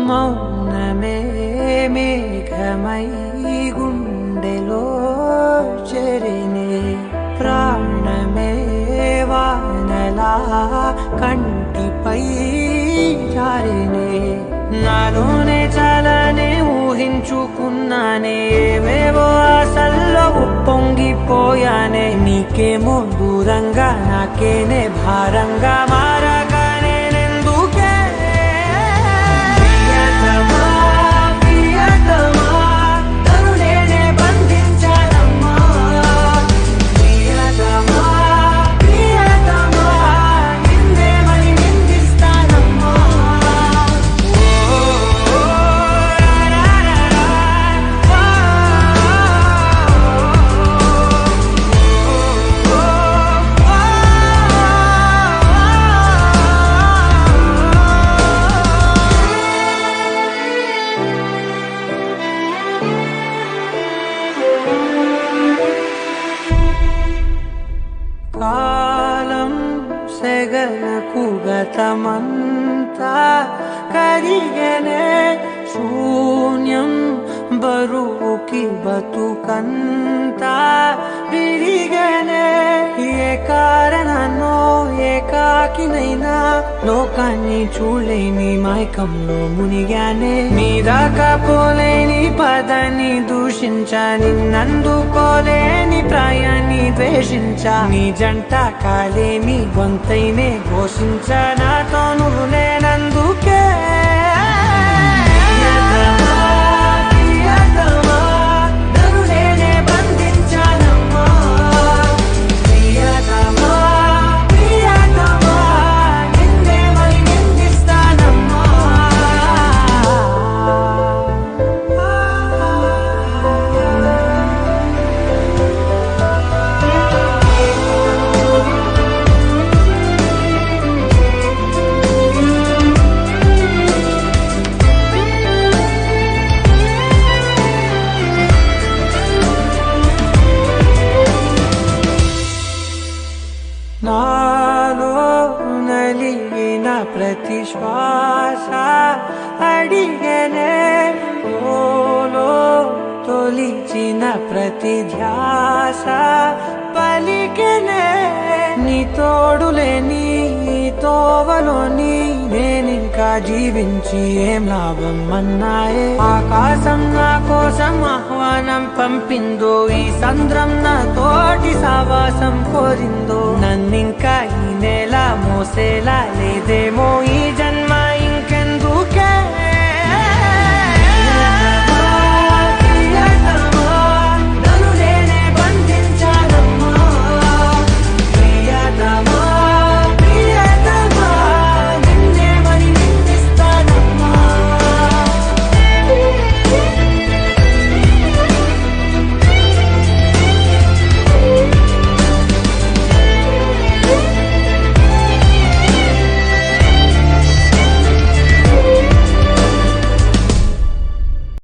మౌనమే మేఘమై గుండెలో చెరినే ప్రాణమే వానలా కంటిపై జారినే నాలోనే చాలానే ఊహించుకున్నానే ఏవేవో ఆశల్లో ఉప్పొంగిపోయానే నీకేమో దూరంగా నాకేనే భారంగా మారగానే నెందుకే ప్రియతమా ప్రియతమా నన్ను నేనే బంధించానమ్మా ప్రియతమా ప్రియతమా నిన్నే మరి నిందిస్తానమ్మా కాలం సెగలకు గతమంతా కరిగనే శూన్యం బరువుకి బతుకంతా విరిగనే ఏ కారణనో ఏకాకినైనా లోకాన్ని చూడలేని మైకంలో మునిగానే నీ దాకా పోలేని పదాన్ని దూషించా నిన్నందుకోలేని ప్రాయాన్ని ద్వేషించా నీ జంట కాలేని గొంతైనే ఘోషించా నాతో నువ్వు లేనందుకే నాలో నలిగిన ప్రతి శ్వాస అడిగనే ఓలో తొలిచిన ప్రతి ధ్యాస పలికనే నీ తోడులేని తోవలోని నేనింకా జీవించి ఏం లాభం అన్నాయే ఆకాశం నా కోసం ఆహ్వానం పంపిందో ఈ సంద్రం నా తోటి సావాసం కోరిందో నన్నింకా